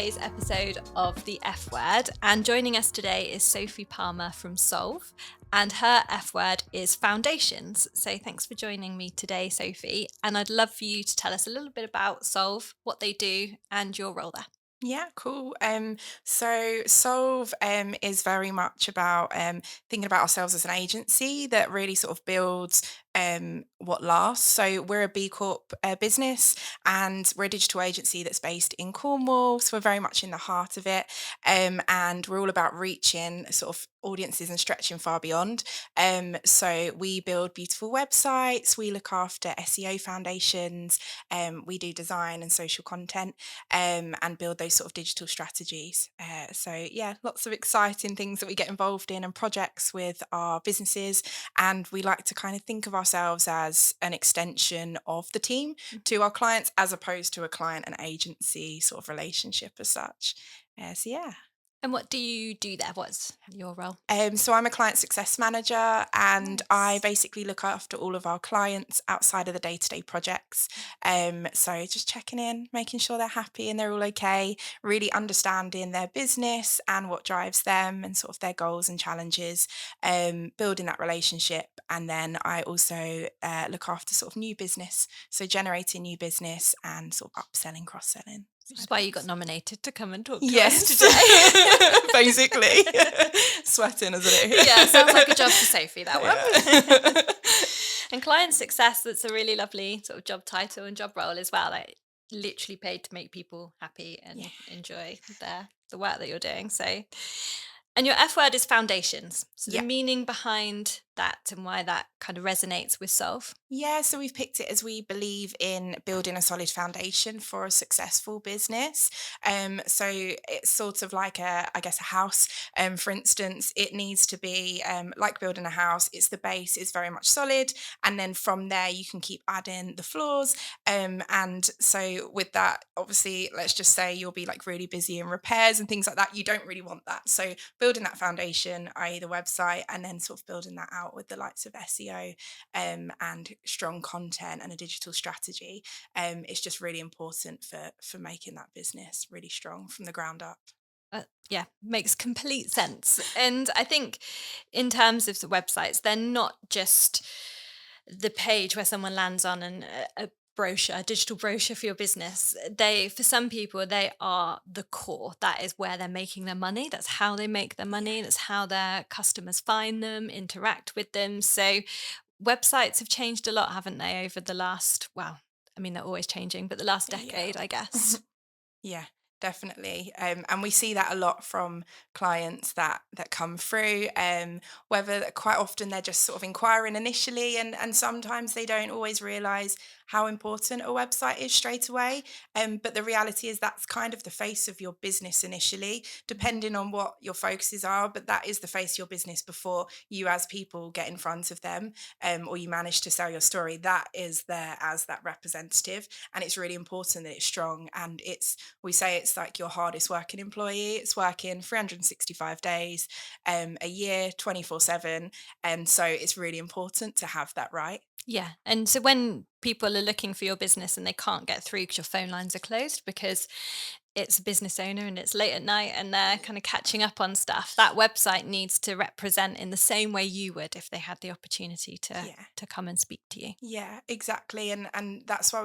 today's episode of The F Word, and joining us today is Sophie Palmer from Solve, and her F word is foundations. So thanks for joining me today, Sophie, and I'd love for you to tell us a little bit about Solve, what they do, and your role there. Yeah, cool. So Solve is very much about thinking about ourselves as an agency that really sort of builds what lasts. So we're a B Corp business, and we're a digital agency that's based in Cornwall. So we're very much in the heart of it, and we're all about reaching sort of audiences and stretching far beyond. So we build beautiful websites, we look after SEO foundations, we do design and social content, and build those sort of digital strategies. So yeah, lots of exciting things that we get involved in and projects with our businesses. And we like to kind of think of ourselves as an extension of the team to our clients, as opposed to a client and agency sort of relationship as such. So yeah. And what do you do there? What's your role? So I'm a client success manager, and I Nice. basically look after all of our clients outside of the day-to-day projects. So just checking in, making sure they're happy and they're all okay, really understanding their business and what drives them and sort of their goals and challenges, building that relationship. And then I also look after sort of new business, so generating new business and sort of upselling, cross-selling. Which is why you got nominated to come and talk to us Yes, today. basically. Sweating, isn't it? Yeah, sounds like a job for Sophie, that one. Yeah. And client success, that's a really lovely sort of job title and job role as well. Like literally paid to make people happy and Yeah. enjoy the work that you're doing. So, and your F word is foundations. So the Yeah. meaning behind that and why that kind of resonates with Solve. Yeah, so we've picked it as we believe in building a solid foundation for a successful business. So it's sort of like I guess a house. For instance, it needs to be like building a house. It's the base is very much solid, and then from there you can keep adding the floors. And so with that, obviously, let's just say you'll be like really busy in repairs and things like that. You don't really want that. So building that foundation, i.e., the website, and then sort of building that out with the likes of SEO and strong content and a digital strategy. It's just really important for making that business really strong from the ground up. Yeah, makes complete sense. And I think in terms of the websites, they're not just the page where someone lands on and a brochure, a digital brochure for your business. For some people, they are the core. That is where they're making their money. That's how they make their money. That's how their customers find them, interact with them. So websites have changed a lot, haven't they, over the last, well, I mean, they're always changing, but the last Yeah. decade, I guess. Yeah, definitely. And we see that a lot from clients that come through, whether quite often they're just sort of inquiring initially, and sometimes they don't always realise how important a website is straight away. But the reality is that's kind of the face of your business initially, depending on what your focuses are. But that is the face of your business before you as people get in front of them, or you manage to sell your story. That is there as that representative, and it's really important that it's strong. And we say it's like your hardest working employee. It's working 365 days a year, 24/7. And so it's really important to have that right. Yeah. And so when people are looking for your business and they can't get through because your phone lines are closed because it's a business owner and it's late at night and they're kind of catching up on stuff, that website needs to represent in the same way you would if they had the opportunity to Yeah. come and speak to you. Yeah, exactly. And that's why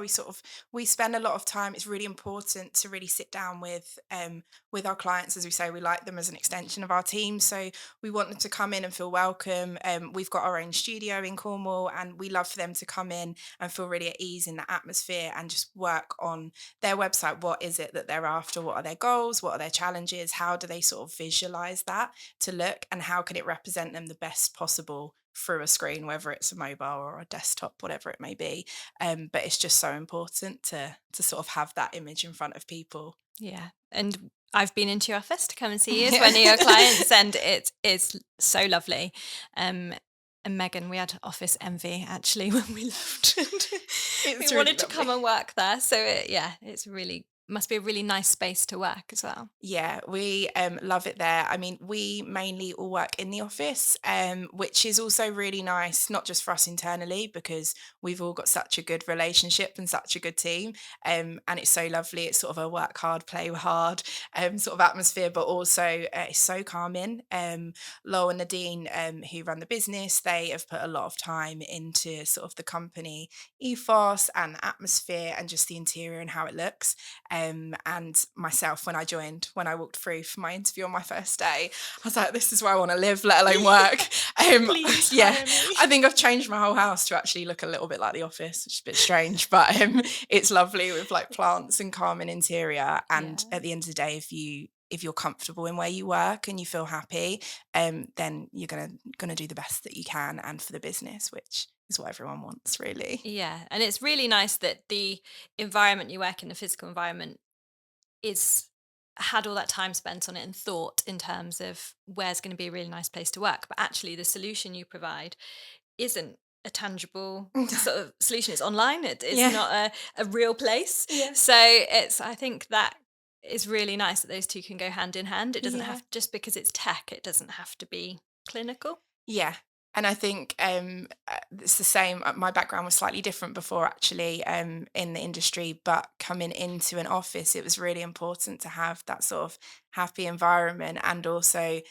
we spend a lot of time. It's really important to really sit down with our clients. As we say, we like them as an extension of our team. So we want them to come in and feel welcome. We've got our own studio in Cornwall, and we love for them to come in and feel really at ease in the atmosphere and just work on their website. What is it that they're after? What are their goals? What are their challenges? How do they sort of visualize that to look, and how can it represent them the best possible through a screen, whether it's a mobile or a desktop, whatever it may be. But it's just so important to sort of have that image in front of people. Yeah. And I've been into your office to come and see you as Yeah. one of your clients, and it is so lovely. And Megan, we had office envy actually when we left. It's We really wanted to come lovely. and work there. So yeah, it's really must be a really nice space to work as well. Yeah, we love it there. I mean, we mainly all work in the office, which is also really nice, not just for us internally, because we've all got such a good relationship and such a good team. And it's so lovely. It's sort of a work hard, play hard sort of atmosphere, but also it's so calming. Lowell and Nadine, who run the business, they have put a lot of time into sort of the company ethos and atmosphere and just the interior and how it looks. And myself, when I walked through for my interview on my first day, I was like, this is where I want to live, let alone work. Please Yeah, hire me. I think I've changed my whole house to actually look a little bit like the office, which is a bit strange, but it's lovely with like plants and calm and interior. And Yeah. at the end of the day, if you're comfortable in where you work and you feel happy, then you're gonna do the best that you can and for the business, which is what everyone wants, really. Yeah, and it's really nice that the environment you work in, the physical environment, is had all that time spent on it and thought in terms of where's going to be a really nice place to work. But actually, the solution you provide isn't a tangible sort of solution. It's online. It's Yeah. not a real place. Yeah. So I think that is really nice that those two can go hand in hand. It doesn't Yeah. have, just because it's tech, it doesn't have to be clinical. Yeah. And I think it's the same. My background was slightly different before, actually, in the industry, but coming into an office, it was really important to have that sort of happy environment. And also,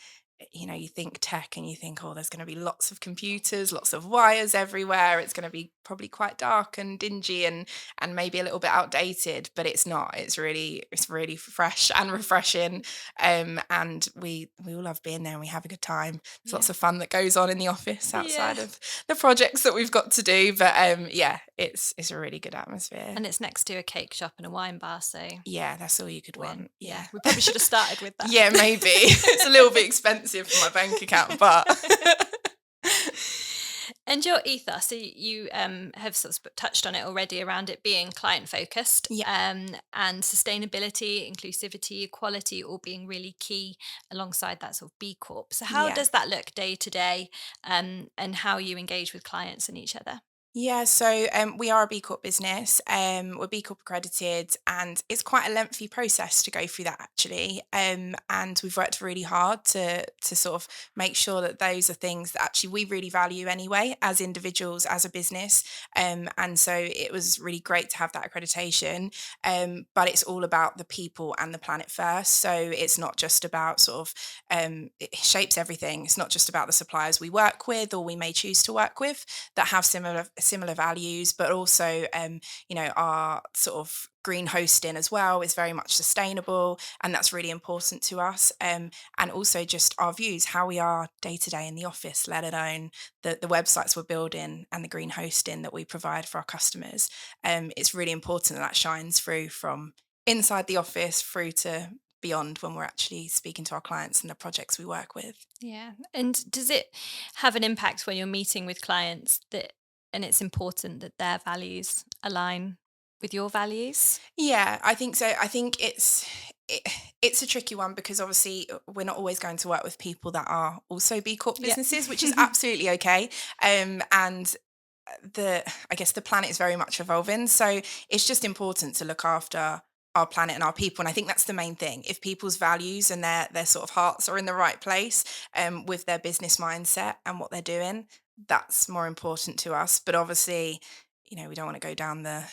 you think tech and you think, oh, there's going to be lots of computers, lots of wires everywhere. It's going to be probably quite dark and dingy and maybe a little bit outdated, but it's not. It's really fresh and refreshing. And we all love being there and we have a good time. There's Yeah. lots of fun that goes on in the office Yeah. outside of the projects that we've got to do. But yeah, it's a really good atmosphere. And it's next to a cake shop and a wine bar. So Yeah, that's all you could win. want. Yeah. Yeah. We probably should have started with that. Yeah, maybe. It's a little bit expensive for my bank account, but And your ethos, so you have sort of touched on it already around it being client focused, yeah. and sustainability, inclusivity, equality, all being really key alongside that sort of B Corp. So how Yeah. does that look day to day, and how you engage with clients and each other? Yeah, so we are a B Corp business. We're B Corp accredited, and it's quite a lengthy process to go through that, actually. And we've worked really hard to sort of make sure that those are things that actually we really value anyway, as individuals, as a business. And so it was really great to have that accreditation. But it's all about the people and the planet first. So it's not just about sort of it shapes everything. It's not just about the suppliers we work with or we may choose to work with that have similar values, but also our sort of green hosting as well is very much sustainable, and that's really important to us. And also just our views, how we are day to day in the office, let alone the websites we're building and the green hosting that we provide for our customers. It's really important that shines through from inside the office through to beyond when we're actually speaking to our clients and the projects we work with. Yeah. And does it have an impact when you're meeting with clients that, and it's important that their values align with your values? Yeah, I think so. I think it, it's a tricky one because obviously we're not always going to work with people that are also B Corp Yeah. businesses, which is absolutely okay. And I guess the planet is very much evolving, so it's just important to look after our planet and our people. And I think that's the main thing. If people's values and their sort of hearts are in the right place, with their business mindset and what they're doing, that's more important to us. But obviously, we don't want to go down the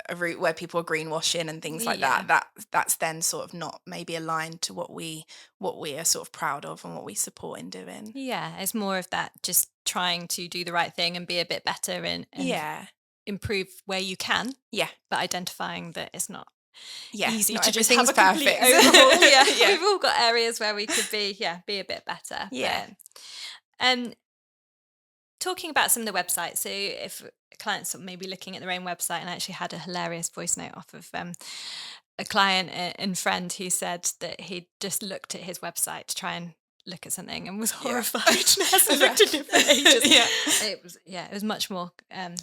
a route where people are greenwashing and things like Yeah. that. That's then sort of not maybe aligned to what we are sort of proud of and what we support in doing. Yeah, it's more of that, just trying to do the right thing and be a bit better and Yeah, improve where you can, yeah, but identifying that it's not yeah. easy Not to just have everything's a complete perfect. overhaul. Yeah, Yeah, we've all got areas where we could be a bit better. yeah, But um, talking about some of the websites, so if clients are maybe looking at their own website, and I actually had a hilarious voice note off of a client and friend who said that he just looked at his website to try and look at something and was yeah. horrified and hasn't looked at different pages. Yeah. It was much more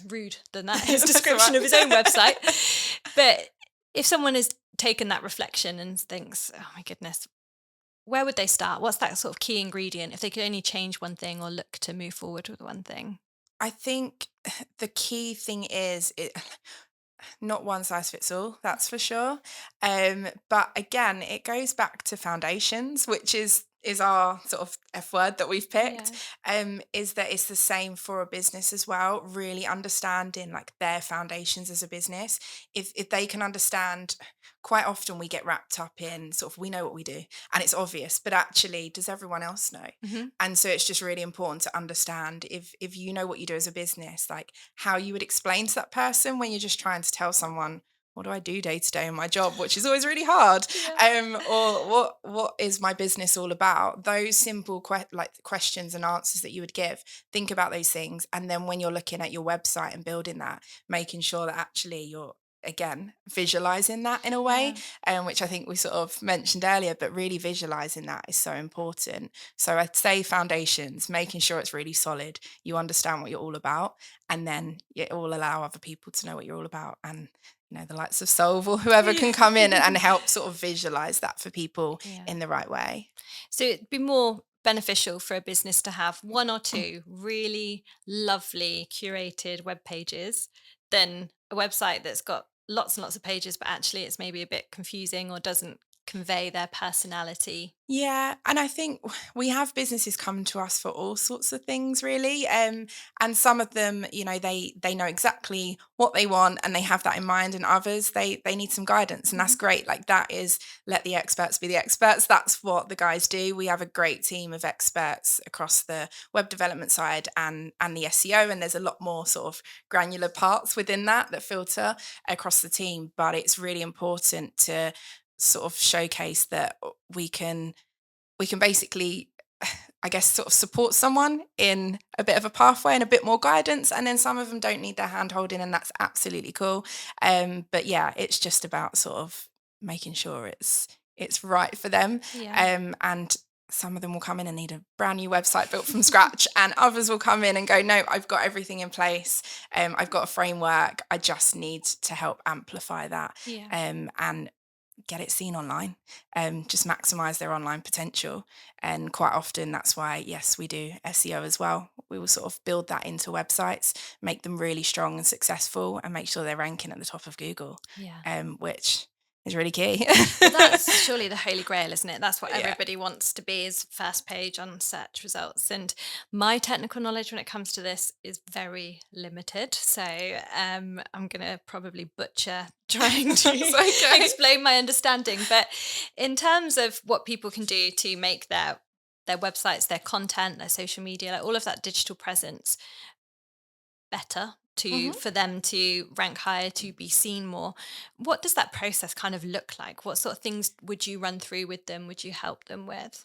rude than that, his That's description all of his own website. But if someone has taken that reflection and thinks, oh my goodness, where would they start? What's that sort of key ingredient if they could only change one thing or look to move forward with one thing? I think the key thing is not one size fits all, that's for sure. But again, it goes back to foundations, which is our sort of F word that we've picked. Yeah. Is that it's the same for a business as well. Really understanding like their foundations as a business. If they can understand, quite often we get wrapped up in sort of we know what we do and it's obvious, but actually, does everyone else know? Hmm. And so it's just really important to understand if you know what you do as a business, like how you would explain to that person when you're just trying to tell someone, what do I do day to day in my job, which is always really hard, Yeah. or what is my business all about? Those simple like questions and answers that you would give. Think about those things, and then when you're looking at your website and building that, making sure that actually you're again visualizing that in a way, Yeah. which I think we sort of mentioned earlier, but really visualizing that is so important. So I'd say foundations, making sure it's really solid, you understand what you're all about, and then it will allow other people to know what you're all about. And the likes of Solve or whoever Yeah. can come in and help sort of visualize that for people Yeah. in the right way. So it'd be more beneficial for a business to have one or two really lovely curated web pages than a website that's got lots and lots of pages, but actually it's maybe a bit confusing or doesn't convey their personality. Yeah, and I think we have businesses come to us for all sorts of things, really. And some of them, they know exactly what they want and they have that in mind, and others they need some guidance, and that's Mhm. great. Like that is let the experts be the experts. That's what the guys do. We have a great team of experts across the web development side and the SEO, and there's a lot more sort of granular parts within that filter across the team. But it's really important to sort of showcase that we can basically, I guess, sort of support someone in a bit of a pathway and a bit more guidance. And then some of them don't need their hand holding, and that's absolutely cool. But yeah, it's just about sort of making sure it's right for them. Yeah. And some of them will come in and need a brand new website built from scratch, and others will come in and go, no, I've got everything in place. I've got a framework. I just need to help amplify that. Yeah. And get it seen online, just maximize their online potential. And quite often that's why, yes, we do SEO as well. We will sort of build that into websites, make them really strong and successful, and make sure they're ranking at the top of Google, Yeah. which is really key. Well, that's surely the holy grail, isn't it? That's what Yeah. everybody wants to be, is first page on search results. And my technical knowledge when it comes to this is very limited. So I'm going to probably butcher trying It's to okay. explain my understanding. But in terms of what people can do to make their websites, their content, their social media, like all of that digital presence better to Mhm. for them to rank higher, to be seen more, what does that process kind of look like? What sort of things would you run through with them, would you help them with?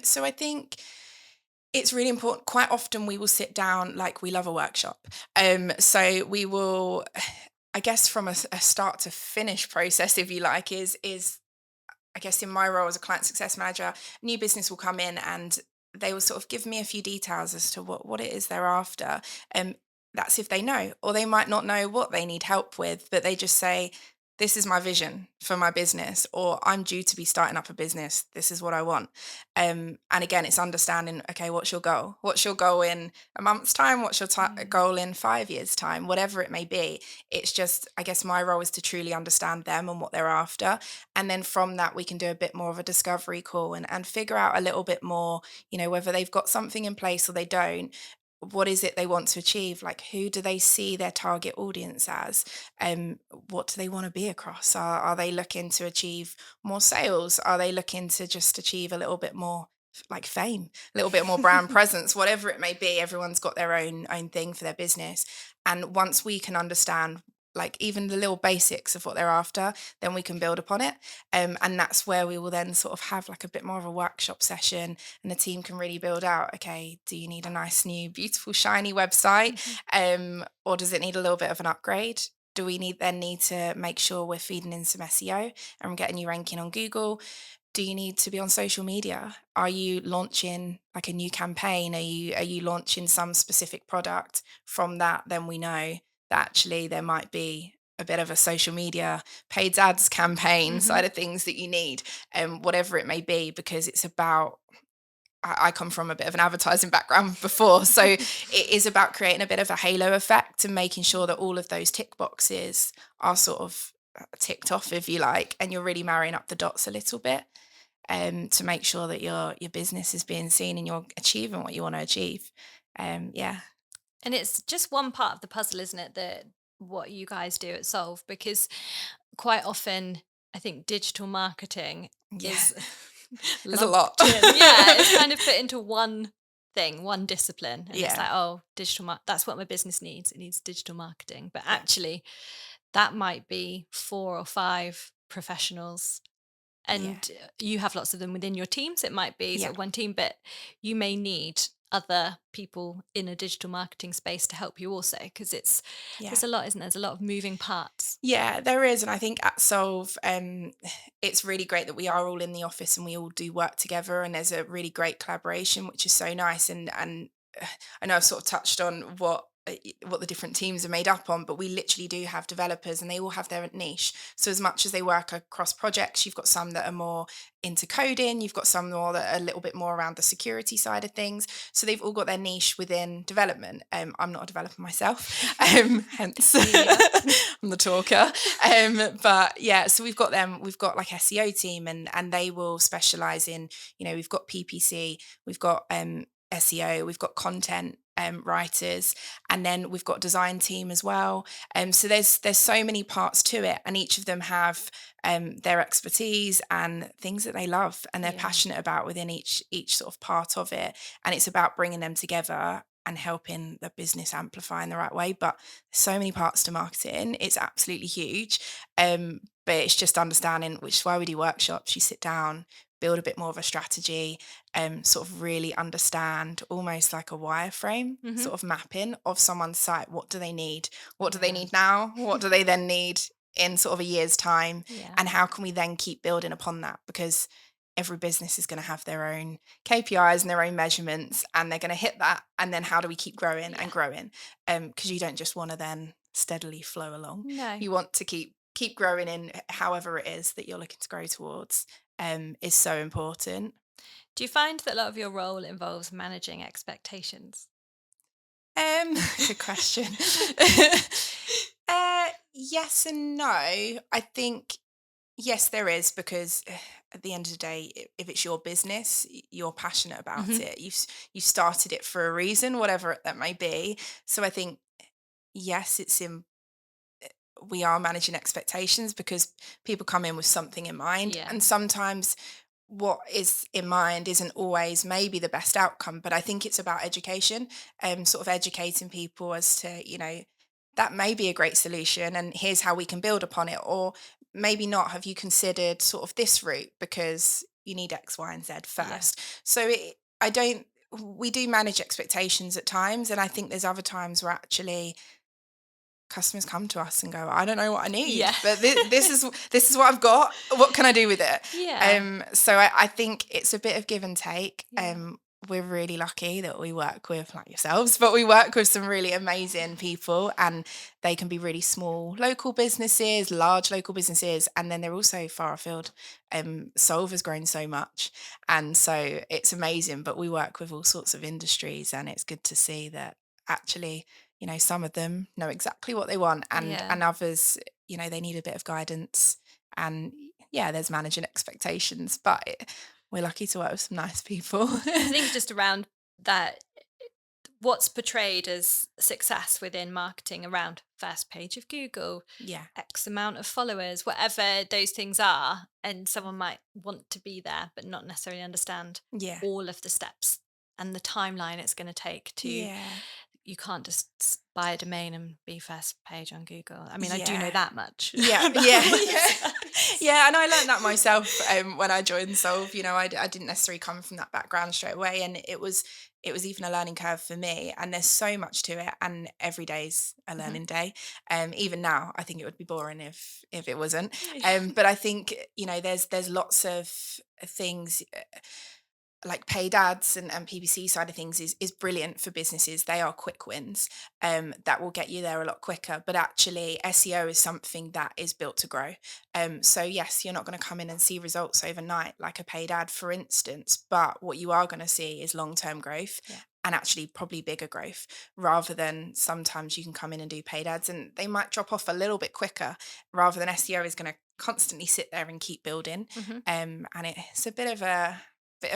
So I think it's really important. Quite often we will sit down, like we love a workshop. So we will, I guess, from a start to finish process, if you like, is I guess in my role as a client success manager, new business will come in and they will sort of give me a few details as to what it is they're after. And that's if they know, or they might not know what they need help with, but they just say, this is my vision for my business, or I'm due to be starting up a business. This is what I want. And again, it's understanding, okay, what's your goal? What's your goal in a month's time? What's your Mm. goal in 5 years' time? Whatever it may be. It's just, I guess my role is to truly understand them and what they're after, and then from that we can do a bit more of a discovery call and figure out a little bit more, whether they've got something in place or they don't. What is it they want to achieve? Like, who do they see their target audience as? What do they want to be across? Are they looking to achieve more sales? Are they looking to just achieve a little bit more like fame, a little bit more brand presence, whatever it may be? Everyone's got their own thing for their business. And once we can understand like even the little basics of what they're after, then we can build upon it. And that's where we will then sort of have like a bit more of a workshop session, and the team can really build out, okay, do you need a nice new beautiful shiny website, Mhm. or does it need a little bit of an upgrade? Do we need to make sure we're feeding in some SEO and getting you ranking on Google? Do you need to be on social media? Are you launching like a new campaign? Are you launching some specific product? From that, then we know that actually there might be a bit of a social media paid ads campaign Mhm. side of things that you need, whatever it may be, because it's about I come from a bit of an advertising background before, so it is about creating a bit of a halo effect and making sure that all of those tick boxes are sort of ticked off, if you like, and you're really marrying up the dots a little bit, to make sure that your business is being seen and you're achieving what you want to achieve. Yeah, And it's just one part of the puzzle, isn't it? That what you guys do at Solve, because quite often I think digital marketing yeah, is there's a lot. lumped in. Yeah, it's kind of put into one thing, one discipline. And it's Yeah, like, oh, that's what my business needs. It needs digital marketing. But yeah, actually, that might be 4 or 5 professionals. yeah, And you have lots of them within your teams. It might be yeah, sort of one team, but you may need other people in a digital marketing space to help you also, because yeah. there's a lot, isn't there? There's a lot of moving parts. Yeah, there is, and I think at Solve, it's really great that we are all in the office and we all do work together, and there's a really great collaboration, which is so nice. And I know I've sort of touched on what the different teams are made up on, but we literally do have developers, and they all have their niche. So as much as they work across projects, you've got some that are more into coding, you've got some more that are a little bit more around the security side of things. So they've all got their niche within development. I'm not a developer myself, hence Me neither. I'm the talker. But yeah, so we've got them. We've got like SEO team, and they will specialize in, we've got PPC, we've got SEO, we've got content writers, and then we've got design team as well. So there's so many parts to it, and each of them have their expertise and things that they love and they're Yeah. passionate about within each sort of part of it. And it's about bringing them together and helping the business amplify in the right way. But so many parts to marketing, it's absolutely huge. But it's just understanding, which is why we do workshops. You sit down, build a bit more of a strategy, sort of really understand, almost like a wireframe Hmm. sort of mapping of someone's site. What do they need? What do they Yeah. need now? What do they then need in sort of a year's time? Yeah. And how can we then keep building upon that? Because every business is going to have their own KPIs and their own measurements, and they're going to hit that. And then how do we keep growing and Yeah. growing? Because you don't just want to then steadily flow along. No. You want to keep growing in however it is that you're looking to grow towards. Is so important. Do you find that a lot of your role involves managing expectations? Good question. Yes and no. I think yes, there is, because at the end of the day, if it's your business, you're passionate about Hmm. it. You started it for a reason, whatever that may be. So I think yes, it's in. We are managing expectations because people come in with something in mind, Yeah. and sometimes what is in mind isn't always maybe the best outcome. But I think it's about education, sort of educating people as to, that may be a great solution and here's how we can build upon it. Or maybe not. Have you considered sort of this route, because you need X, Y, and Z Yeah. first? So I don't, we do manage expectations at times. And I think there's other times where actually customers come to us and go, I don't know what I need, Yeah. but this is what I've got. What can I do with it? Yeah. So I think it's a bit of give and take. Yeah. We're really lucky that we work with, like yourselves, but we work with some really amazing people, and they can be really small local businesses, large local businesses, and then they're also far afield. Solve has grown so much, and so it's amazing. But we work with all sorts of industries, and it's good to see that actually, some of them know exactly what they want, and Yeah. and others, they need a bit of guidance. And yeah, there's managing expectations, but we're lucky to work with some nice people. I think just around that, what's portrayed as success within marketing around first page of Google, Yeah, X amount of followers, whatever those things are. And someone might want to be there, but not necessarily understand yeah, all of the steps and the timeline it's going to take to. yeah, You can't just buy a domain and be first page on Google. I mean, I do know yeah. that much Yeah, about yeah, yeah. websites. Yeah, and I learned that myself, when I joined Solve. I didn't necessarily come from that background straight away, and it was even a learning curve for me. And there's so much to it, and every day's a Mhm. learning day. Even now, I think it would be boring if it wasn't. Yeah. But I think, there's lots of things. like paid ads and PPC side of things is brilliant for businesses. They are quick wins that will get you there a lot quicker. But actually, SEO is something that is built to grow. So yes, you're not going to come in and see results overnight like a paid ad, for instance. But what you are going to see is long-term growth. Yeah. And actually, probably bigger growth rather than sometimes you can come in and do paid ads and they might drop off a little bit quicker rather than SEO is going to constantly sit there and keep building. Hmm. And it's a bit of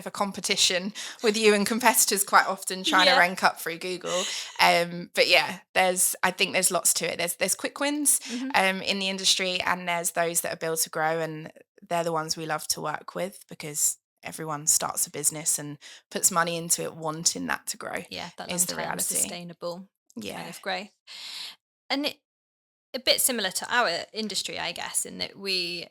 a competition with you and competitors quite often trying to Yeah. rank up through Google. But yeah, I think there's lots to it. There's quick wins Hmm. in the industry, and there's those that are built to grow, and they're the ones we love to work with because everyone starts a business and puts money into it wanting that to grow Yeah, that is the long-term reality. sustainable kind Yeah. of growth. And a bit similar to our industry, I guess, in that we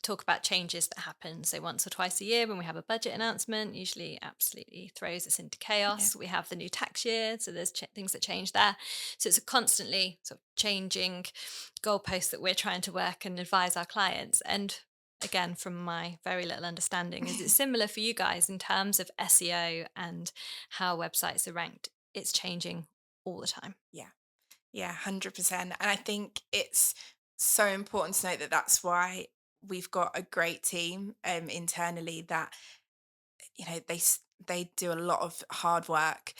talk about changes that happen. So once or twice a year when we have a budget announcement, usually absolutely throws us into Yeah. chaos. We have the new tax year, so there's things that change there. So it's a constantly sort of changing goalpost that we're trying to work and advise our clients. And again, from my very little understanding, is it similar for you guys in terms of SEO and how websites are ranked? It's changing all the time. Yeah. Yeah, 100%. And I think it's so important to note that that's why we've got a great team internally that they do a lot of hard work.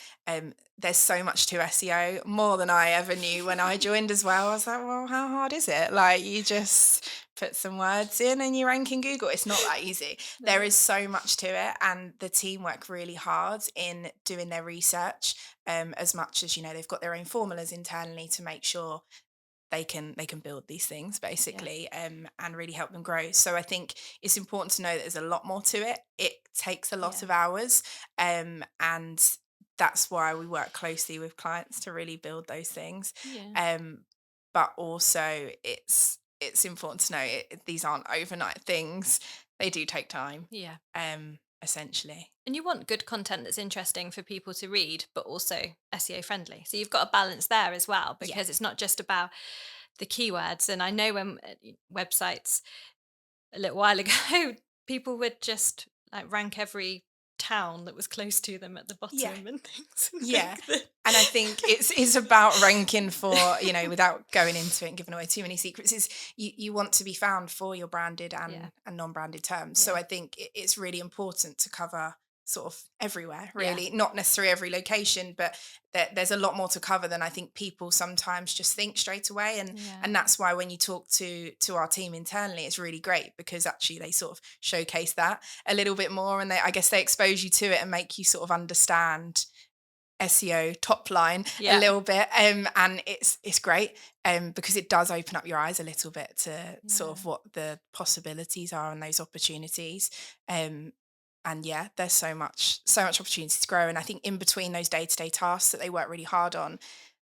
There's so much to SEO, more than I ever knew when I joined as well. I was like, well, how hard is it? Like, you just put some words in and you rank in Google. It's not that easy. There No. is so much to it, and the team work really hard in doing their research. As much as they've got their own formulas internally to make sure they can build these things Yeah. basically, and really help them grow. So I think it's important to know that there's a lot more to it. It takes a lot Yeah. of hours, and that's why we work closely with clients to really build those things. Yeah. But also, it's important to know these aren't overnight things. They do take time, Yeah. essentially. And you want good content that's interesting for people to read, but also SEO friendly. So you've got a balance there as well, Yeah, because it's not just about the keywords. And I know when websites a little while ago, people would just like rank every town that was close to them at the yeah. bottom and things. And Yeah. think that, And I think it's about ranking for, without going into it and giving away too many secrets, is you want to be found for your branded yeah, and non-branded terms. So yeah, I think it's really important to cover sort of everywhere, yeah, really, not necessarily every location, but there's a lot more to cover than I think people sometimes just think straight away. yeah, And that's why when you talk to our team internally, it's really great because actually they sort of showcase that a little bit more, and I guess they expose you to it and make you sort of understand SEO top line a yeah, little bit, and it's great, because it does open up your eyes a little bit to sort yeah, of what the possibilities are and those opportunities. And yeah, there's so much opportunity to grow, and I think in between those day-to-day tasks that they work really hard on,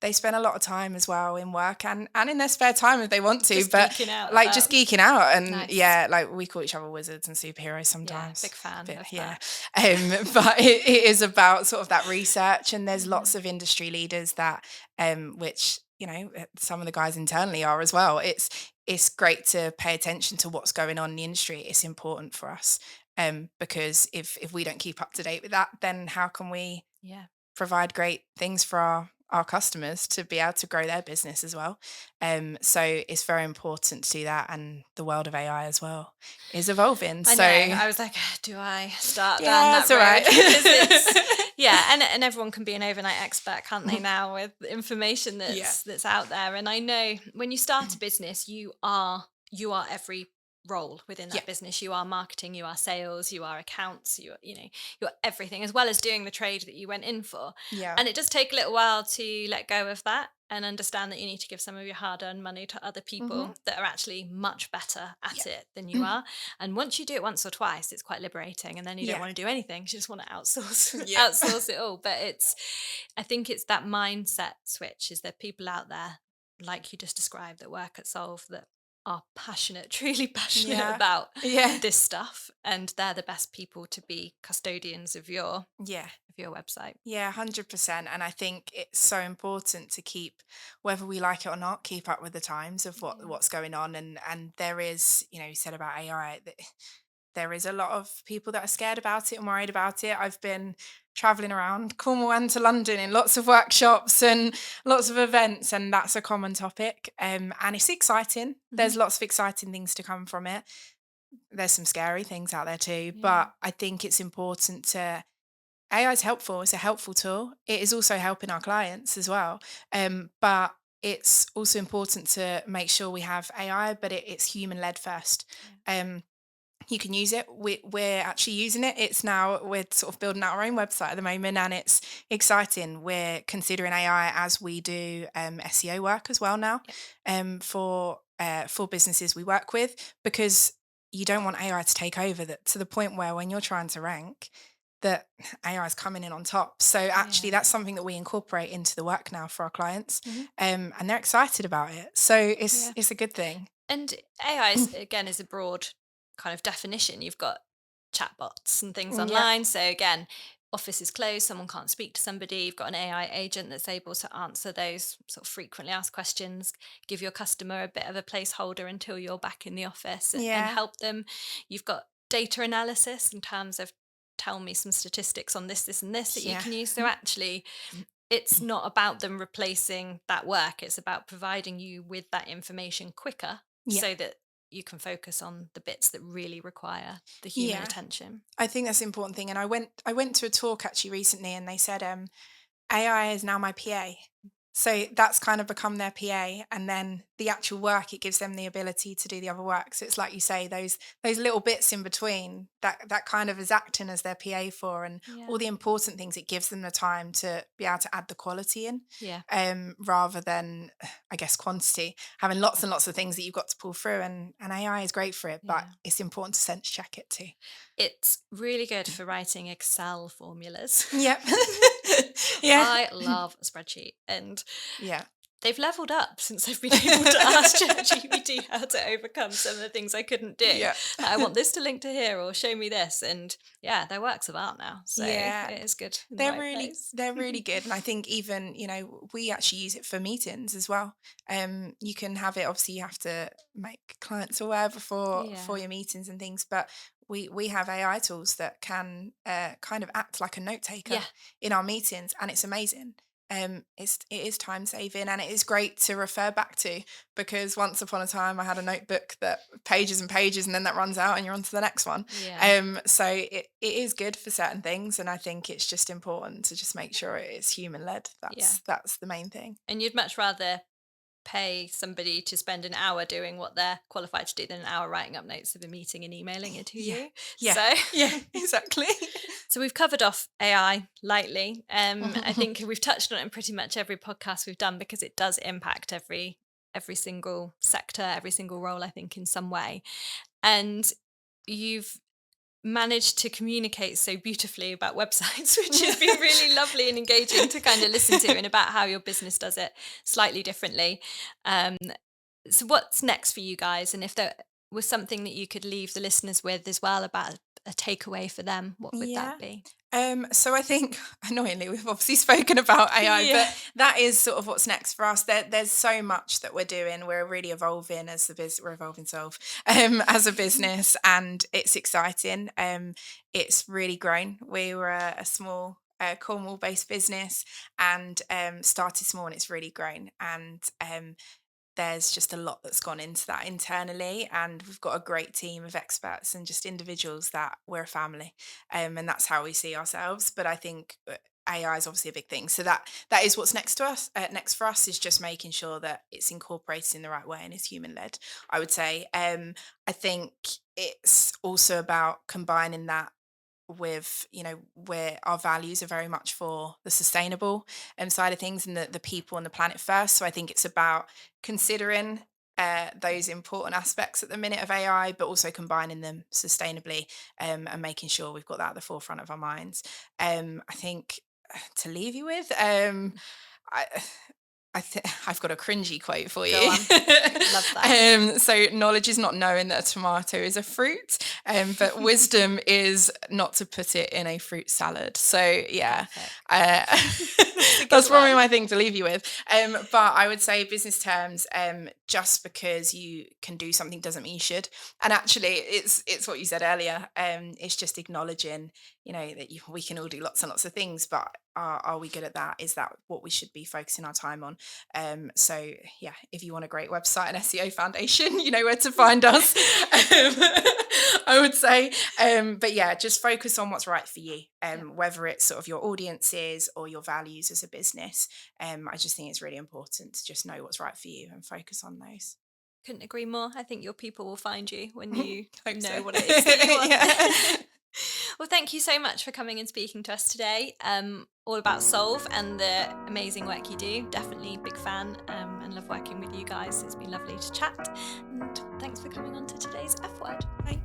they spend a lot of time as well in work and in their spare time if they want to, just but geeking out like just about. geeking out. And Nice. yeah, like we call each other wizards and superheroes Yeah, sometimes. big fan But of yeah, that. but it is about sort of that research, and there's Yeah, lots of industry leaders that which some of the guys internally are as well. It's great to pay attention to what's going on in the industry. It's important for us, because if we don't keep up to date with that, then how can we yeah. provide great things for our customers to be able to grow their business as well. So it's very important to do that, and the world of AI as well is evolving. I know. So I was like, do I start down yeah, that it's all road? right. Because it's yeah, and everyone can be an overnight expert, can't they now, with information Yeah, that's out there. And I know when you start a business, you are every role within yeah, that business. You are marketing, you are sales, you are accounts, you're everything, as well as doing the trade that you went in for. yeah. And it does take a little while to let go of that and understand that you need to give some of your hard-earned money to other Hmm. people that are actually much better Yeah, at it than you are. And once you do it once or twice, it's quite liberating. And then you don't yeah, want to do anything. You just want to outsource, yeah, outsource it all. But I think it's that mindset switch. Is there people out there, like you just described, that work at Solve that are passionate, truly passionate yeah, about yeah, this stuff, and they're the best people to be custodians of yeah. your website. Yeah, 100%. And I think it's so important to keep, whether we like it or not, keep up with the times of Yeah. what's going on. And there is, you said about AI, there is a lot of people that are scared about it and worried about it. I've been traveling around Cornwall and to London in lots of workshops and lots of events, and that's a common topic. And it's exciting. Mhm. There's lots of exciting things to come from it. There's some scary things out there too, Yeah. but I think it's important to AI is helpful. It's a helpful tool. It is also helping our clients as well. But it's also important to make sure we have AI, but it's human led first. Yeah. Um, you can use it. We're actually using it. It's now, we're sort of building out our own website at the moment, and it's exciting. We're considering AI as we do SEO work as well now, Yeah. for businesses we work with, because you don't want AI to take over, that to the point where when you're trying to rank, that AI is coming in on top. So actually, Yeah. that's something that we incorporate into the work now for our clients, Mhm. and they're excited about it. So Yeah. it's a good thing. And AI is, again, is a broad kind of definition. You've got chatbots and things Yeah, online. So again, office is closed, someone can't speak to somebody. You've got an AI agent that's able to answer those sort of frequently asked questions, give your customer a bit of a placeholder until you're back in the office and yeah, help them. You've got data analysis in terms of tell me some statistics on this, this, and this that you yeah. can use. So actually, it's not about them replacing that work. It's about providing you with that information quicker Yeah, so that you can focus on the bits that really require the human yeah. attention. I think that's the important thing. And I went to a talk actually recently, and they said AI is now my PA. So that's kind of become their PA, and then the actual work, it gives them the ability to do the other work. So it's like you say, those little bits in between, that kind of is acting as their PA for, and Yeah. all the important things, it gives them the time to be able to add the quality in, Yeah. rather than, I guess, quantity, having lots and lots of things that you've got to pull through, and AI is great for it, but Yeah. it's important to sense check it too. It's really good for writing Excel formulas. Yep. Yeah. I love a spreadsheet, and Yeah. they've leveled up since I've been able to ask ChatGPT how to overcome some of the things I couldn't do. Yeah. I want this to link to here or show me this. And yeah, they're works of art now. So it Yeah. is good in the They're right really place. they're really good, and I think even, we actually use it for meetings as well. You can have it, obviously you have to make clients aware before Yeah. your meetings and things, but we have AI tools that can kind of act like a note taker Yeah. in our meetings, and it's amazing. It is time saving, and it is great to refer back to, because once upon a time I had a notebook that pages and pages, and then that runs out and you're on to the next one. Yeah. So it is good for certain things, and I think it's just important to just make sure it is human led. Yeah. That's the main thing. And you'd much rather pay somebody to spend an hour doing what they're qualified to do than an hour writing up notes of a meeting and emailing it to Yeah, you. yeah, So yeah, exactly. so we've covered off AI lightly. I think we've touched on it in pretty much every podcast we've done because it does impact every single sector, every single role, I think, in some way. And you've managed to communicate so beautifully about websites, which has been really lovely and engaging to kind of listen to, and about how your business does it slightly differently. Um, so, what's next for you guys? And if there was something that you could leave the listeners with as well about a takeaway for them, what would that Yeah. be? So I think, annoyingly, we've obviously spoken about AI, Yeah. but that is sort of what's next for us. There's so much that we're doing. We're really evolving as the business. We're evolving Solve, as a business, and it's exciting. It's really grown. We were a small Cornwall-based business, and started small, and it's really grown. And there's just a lot that's gone into that internally, and we've got a great team of experts and just individuals that we're a family, and that's how we see ourselves. But I think AI is obviously a big thing, so that is what's next to us. Next for us is just making sure that it's incorporated in the right way and is human led, I would say. I think it's also about combining that with, where our values are very much for the sustainable side of things, and the people and the planet first. So I think it's about considering those important aspects at the minute of AI, but also combining them sustainably, and making sure we've got that at the forefront of our minds. I think to leave you with, I, I've got a cringy quote for you. Go on. Love that. So knowledge is not knowing that a tomato is a fruit, but wisdom is not to put it in a fruit salad. So yeah, that's probably my thing to leave you with. But I would say business terms, just because you can do something doesn't mean you should. And actually, it's what you said earlier. It's just acknowledging, that we can all do lots and lots of things, but are we good at that? Is that what we should be focusing our time on? So yeah, if you want a great website and SEO foundation, you know where to find us. I would say, but yeah, just focus on what's right for you, whether it's sort of your audiences or your values as a business. I just think it's really important to just know what's right for you and focus on those. Couldn't agree more. I think your people will find you when you Hope know so. what it is that you want. Yeah. Well, thank you so much for coming and speaking to us today. All about Solve and the amazing work you do. Definitely big fan, and love working with you guys. It's been lovely to chat. And thanks for coming on to today's F Word. Thank